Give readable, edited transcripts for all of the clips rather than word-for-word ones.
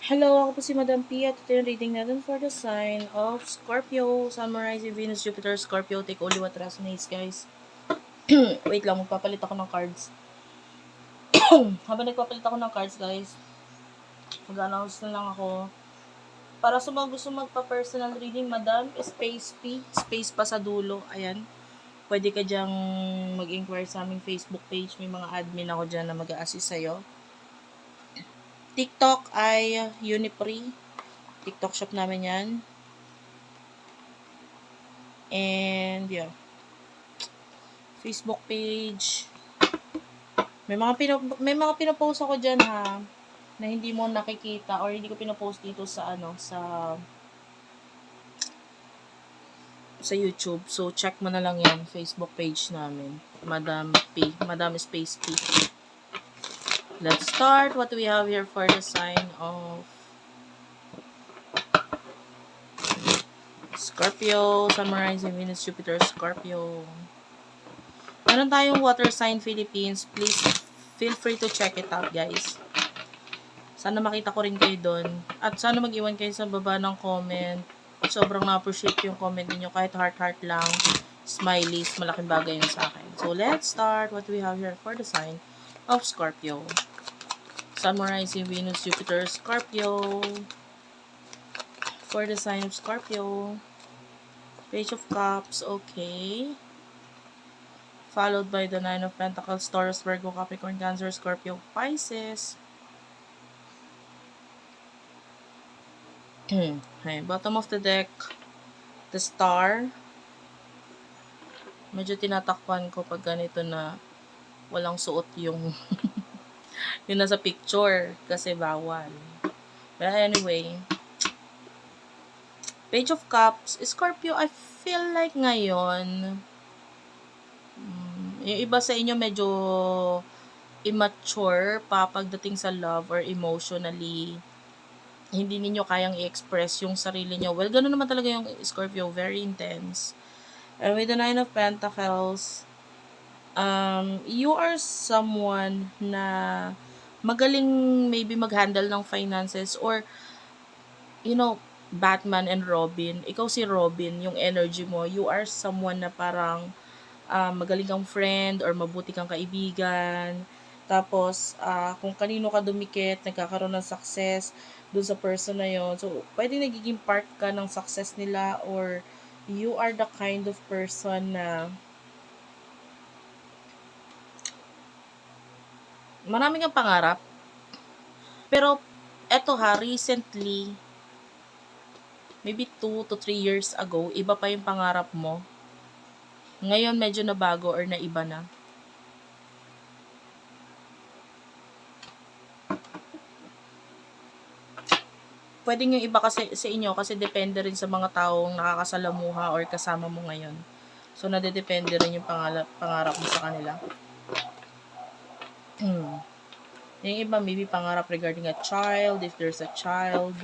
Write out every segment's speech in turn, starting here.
Hello, ako po si Madam P at ito yung reading natin for the sign of Scorpio. Summarizing Venus, Jupiter, Scorpio. Take only what resonates, guys. Wait lang, magpapalit ako ng cards. Habang nagpapalit ako ng cards, guys, mag-announce na lang ako. Para sa mga gusto magpa-personal reading, Madam, space P, space pa sa dulo. Ayan. Pwede ka dyang mag-inquire sa aming Facebook page. May mga admin ako dyan na mag-a-assist sa'yo. TikTok ay Unipree. TikTok shop namin yan. And yeah, Facebook page. May mga pinopost ako diyan ha na hindi mo nakikita or hindi ko pinopost dito sa sa YouTube. So check mo na lang 'yan, Facebook page namin. Madam P, Madam Space P. Let's start. What do we have here for the sign of Scorpio, summarizing Venus, Jupiter, Scorpio. Meron tayong water sign Philippines. Please feel free to check it out, guys. Sana makita ko rin kayo doon. At sana mag-iwan kayo sa baba ng comment. Sobrang na-appreciate yung comment niyo kahit heart-heart lang. Smileys, malaking bagay yun sa akin. So, let's start what we have here for the sign of Scorpio. Summarizing Venus, Jupiter, Scorpio. For the sign of Scorpio. Page of Cups, okay. Followed by the Nine of Pentacles, Taurus, Virgo, Capricorn, Cancer, Scorpio, Pisces. Okay, bottom of the deck, the Star. Medyo tinatakpan ko pag ganito na walang suot yung yung nasa picture kasi bawal. But anyway, Page of Cups, Scorpio, I feel like ngayon, yung iba sa inyo medyo immature pa pagdating sa love or emotionally. Hindi ninyo kayang i-express yung sarili nyo. Well, ganoon naman talaga yung Scorpio, very intense. And with the Nine of Pentacles, you are someone na magaling maybe mag-handle ng finances or, Batman and Robin. Ikaw si Robin, yung energy mo. You are someone na parang magaling kang friend or mabuti kang kaibigan. Tapos, kung kanino ka dumikit, nagkakaroon ng success dun sa person na yon. So, pwede nagiging part ka ng success nila or you are the kind of person na marami kang pangarap. Pero, eto ha, recently, maybe 2 to 3 years ago, iba pa yung pangarap mo. Ngayon, medyo nabago or naiba na. Pwedeng yung iba kasi sa inyo kasi depende rin sa mga taong nakakasalamuha or kasama mo ngayon. So, nadedepende rin yung pangarap mo sa kanila. Yung iba, maybe pangarap regarding a child, if there's a child.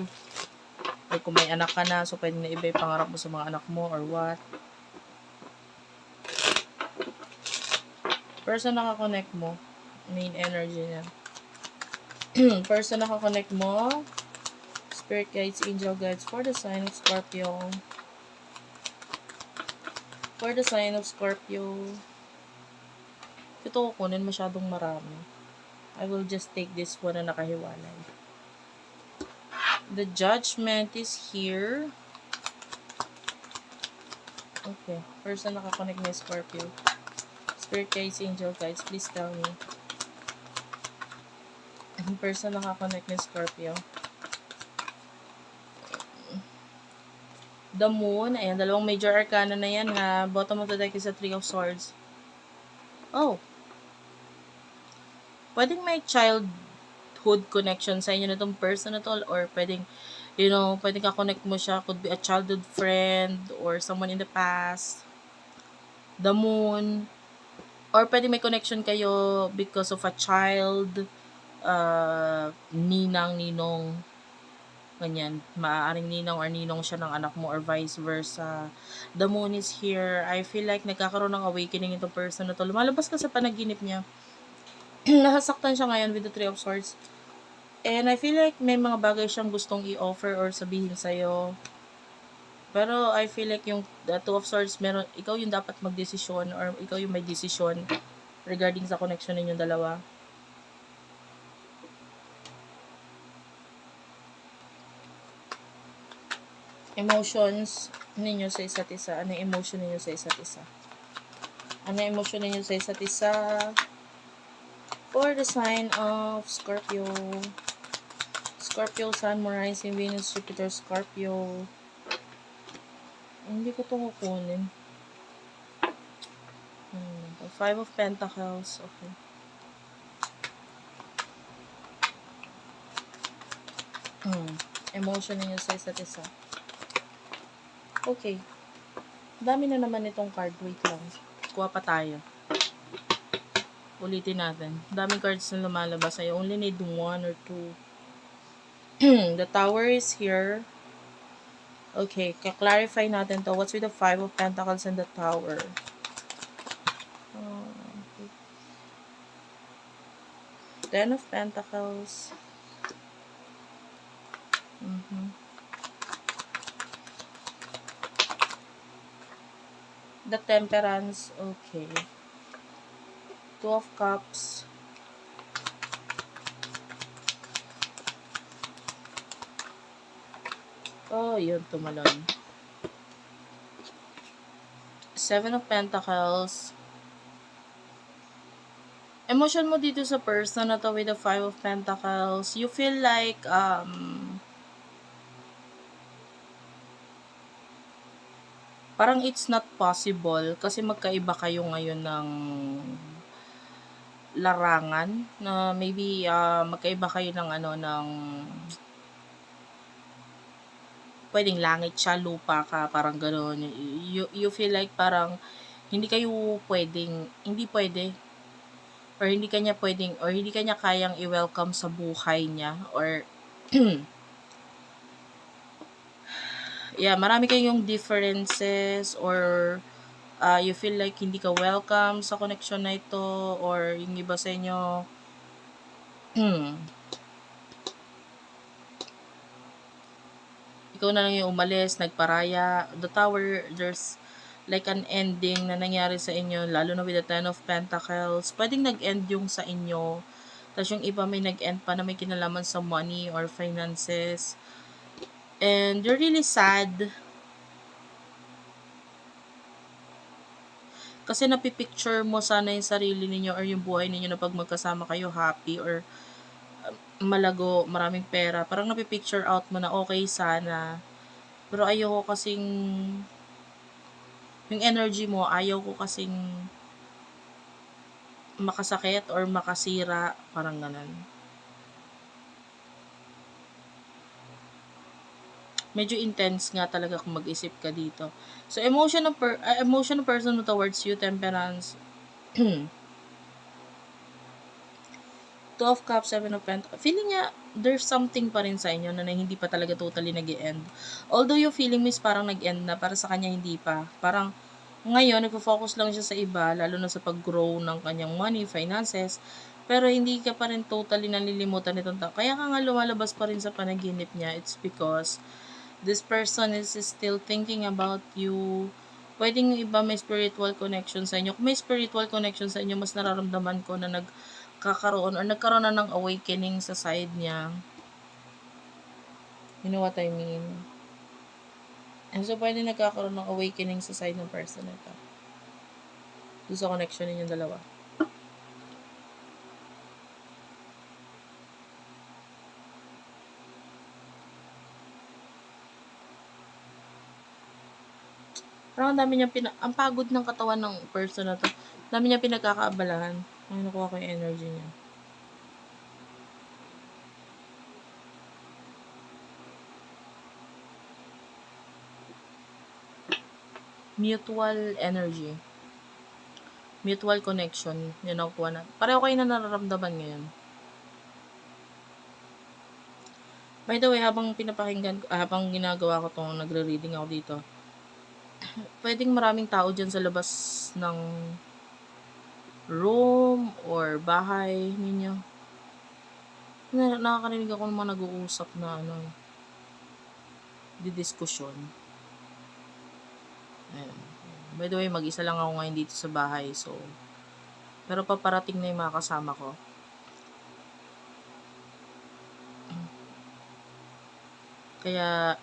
Or kung may anak ka na, so pwedeng na iba yung pangarap mo sa mga anak mo or what. Person nakakonect mo, main energy niya. Person nakakonect mo, spirit guides, angel guides for the sign of Scorpio. For the sign of Scorpio. Ito kunin masyadong marami. I will just take this one na nakahiwalay. The Judgment is here. Okay. Person nakakonect na Scorpio. Spirit guides, angel guides, please tell me. Person nakakonect na Scorpio. The Moon. Ayan, dalawang major arcana na yan ha. Bottom of the deck is a Three of Swords. Oh. Pwedeng may childhood connection sa inyo na itong person na to or pwedeng, pwedeng ka-connect mo siya. Could be a childhood friend or someone in the past. The Moon. Or pwedeng may connection kayo because of a child, ninang, ninong, ganyan. Maaaring ninang or ninong siya ng anak mo or vice versa. The Moon is here. I feel like nagkakaroon ng awakening itong person na to. Lumalabas ka sa panaginip niya. Nasasaktan siya ngayon with the Three of Swords. And I feel like may mga bagay siyang gustong i-offer or sabihin sa'yo. Pero I feel like yung the Two of Swords, ikaw yung dapat magdesisyon or ikaw yung may desisyon regarding sa connection ninyong dalawa. Emotions ninyo sa isa't isa. Ano yung emotion ninyo sa isa't isa? Ano yung emotion ninyo sa isa't isa? For the sign of Scorpio. Scorpio, Sun, Moon, Rising, Venus, Jupiter, Scorpio. Hindi ko ito kukunin. Five of Pentacles. Okay. Emotion ninyo sa isa't isa. Okay. Dami na naman itong card. Wait lang. Kuha pa tayo. Ulitin natin. Daming cards na lumalabas. I only need 1 or 2. The Tower is here. Okay. Ka-clarify natin to. What's with the Five of Pentacles and the Tower? Okay. Ten of Pentacles. The Temperance. Okay. Two of Cups. Oh, yun. Tumalon. Seven of Pentacles. Emotion mo dito sa person na to with the Five of Pentacles. You feel like, parang it's not possible kasi magkaiba kayo ngayon ng larangan na maybe magkaiba kayo ng pwedeng langit siya, lupa ka, parang gano'n. You feel like parang hindi pwede or hindi kanya pwedeng or hindi kanya kayang i-welcome sa buhay niya or yeah, marami kayong differences or you feel like hindi ka welcome sa connection na ito or yung iba sa inyo ikaw na lang yung umalis, nagparaya. The Tower, there's like an ending na nangyari sa inyo, lalo na with the Ten of Pentacles. Pwedeng nag-end yung sa inyo. Tapos yung iba may nag-end pa na may kinalaman sa money or finances. And you're really sad. Kasi napipicture mo sana yung sarili ninyo or yung buhay ninyo na pag magkasama kayo happy or malago, maraming pera. Parang napipicture out mo na okay sana. Pero ayoko kasing yung energy mo, ayaw ko kasing makasakit or makasira, parang ganun. Medyo intense nga talaga kung mag-isip ka dito. So, emotion ng person mo towards you, Temperance. Two of Cups, Seven of Pentacles. Feeling niya, there's something pa rin sa inyo na hindi pa talaga totally nag-e-end. Although yung feeling mo is parang nag-end na, para sa kanya hindi pa. Parang, ngayon, nagpo-focus lang siya sa iba, lalo na sa pag-grow ng kanyang money, finances, pero hindi ka pa rin totally nalilimutan nitong tao. Kaya ka nga lumalabas pa rin sa panaginip niya, it's because this person is still thinking about you. Pwedeng yung iba may spiritual connection sa inyo. Kung may spiritual connection sa inyo, mas nararamdaman ko na nagkakaroon or nagkaroon na ng awakening sa side niya. You know what I mean? And so, pwede nagkakaroon ng awakening sa side ng person na ito. Doon sa connection ninyong dalawa. Parang ang dami niya ang pagod ng katawan ng person na to. Dami niya pinagkakaabalahan. Ay, nakuha ko yung energy niya. Mutual energy. Mutual connection. Yun ang kuha na. Pareho kayo na nararamdaman ngayon. By the way, habang ginagawa ko itong nagre-reading ako dito, pwedeng maraming tao dyan sa labas ng room or bahay ninyo. Nakakarinig ako ng mga nag-uusap na didiskusyon. Ayan. By the way, mag-isa lang ako ngayon dito sa bahay, so pero paparating na yung mga kasama ko. Kaya,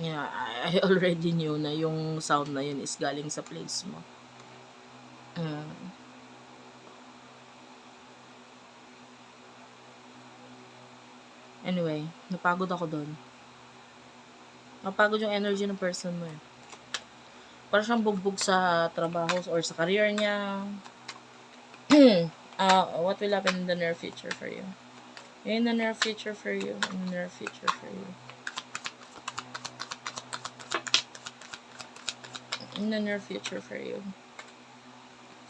yeah, I already knew na yung sound na yun is galing sa place mo. Anyway, napagod ako doon. Napagod yung energy ng person mo eh. Parang siyang bugbog sa trabaho or sa career niya. What will happen in the near future for you? In the near future for you. In the near future for you. In the near future for you.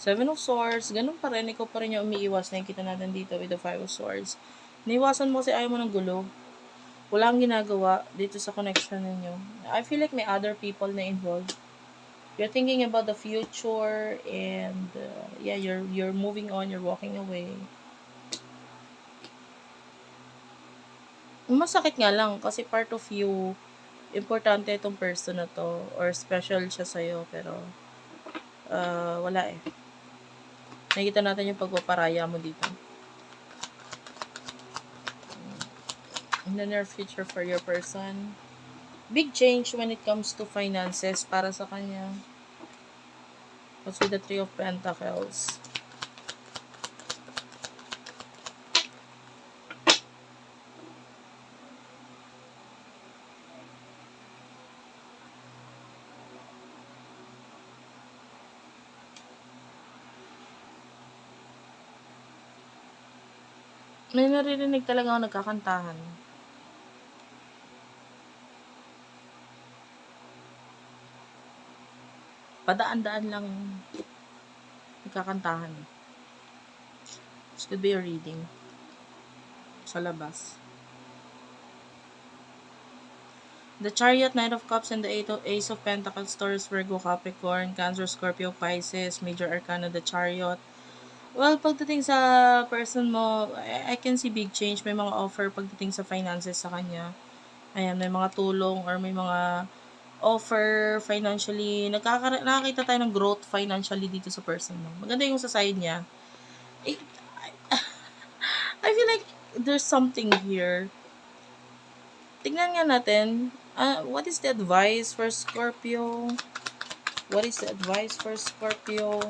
Seven of Swords. Ganun pa rin. Ikaw pa rin yung umiiwas. Nakikita natin dito with the Five of Swords. Niiwasan mo kasi ayaw mo ng gulo. Wala kang ginagawa dito sa connection ninyo. I feel like may other people na involved. You're thinking about the future and yeah, you're moving on, you're walking away. Masakit nga lang kasi part of you, importante itong person na to or special siya sa'yo pero wala eh. Nakikita natin yung pagpaparaya mo dito. In the near future for your person. Big change when it comes to finances para sa kanya. What's with the Three of Pentacles? May naririnig talaga ako nagkakantahan. Padaan-daan lang nagkakantahan. This could be a reading sa labas. The Chariot, Knight of Cups, and the Ace of Pentacles, Taurus, Virgo, Capricorn, Cancer, Scorpio, Pisces, Major Arcana, the Chariot. Well, pagdating sa person mo, I can see big change. May mga offer pagdating sa finances sa kanya. Ayan, may mga tulong or may mga offer financially. Nakakita tayo ng growth financially dito sa person mo. Maganda yung sa side niya. I feel like there's something here. Tignan nga natin. What is the advice for Scorpio? What is the advice for Scorpio?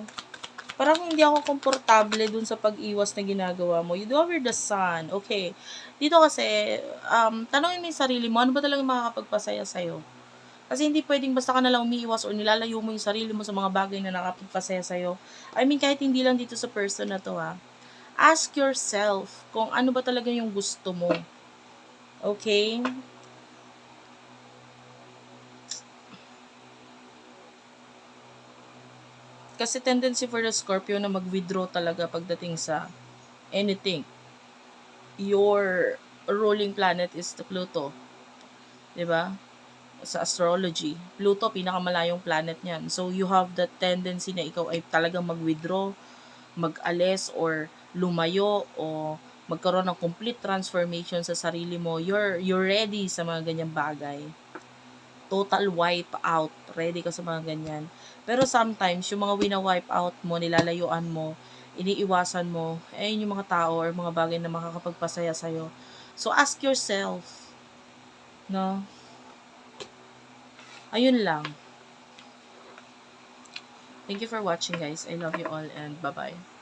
Parang hindi ako komportable dun sa pag-iwas na ginagawa mo. You do over the sun. Okay. Dito kasi, tanongin mo yung sarili mo, ano ba talaga makakapagpasaya sa'yo? Kasi hindi pwedeng basta ka nalang umiiwas or nilalayo mo yung sarili mo sa mga bagay na nakapagpasaya sa'yo. I mean, kahit hindi lang dito sa person na to ask yourself kung ano ba talaga yung gusto mo. Okay? Kasi tendency for the Scorpio na mag-withdraw talaga pagdating sa anything. Your ruling planet is the Pluto. 'Di ba? Sa astrology, Pluto pinakamalayong planet niyan. So you have the tendency na ikaw ay talagang mag-withdraw, mag-alis or lumayo o magkaroon ng complete transformation sa sarili mo. You're ready sa mga ganyang bagay. Total wipe out. Ready ka sa mga ganyan. Pero sometimes, yung mga wina-wipe out mo, nilalayuan mo, iniiwasan mo, ayun yung mga tao or mga bagay na makakapagpasaya sa'yo. So, ask yourself, no? Ayun lang. Thank you for watching, guys. I love you all and bye-bye.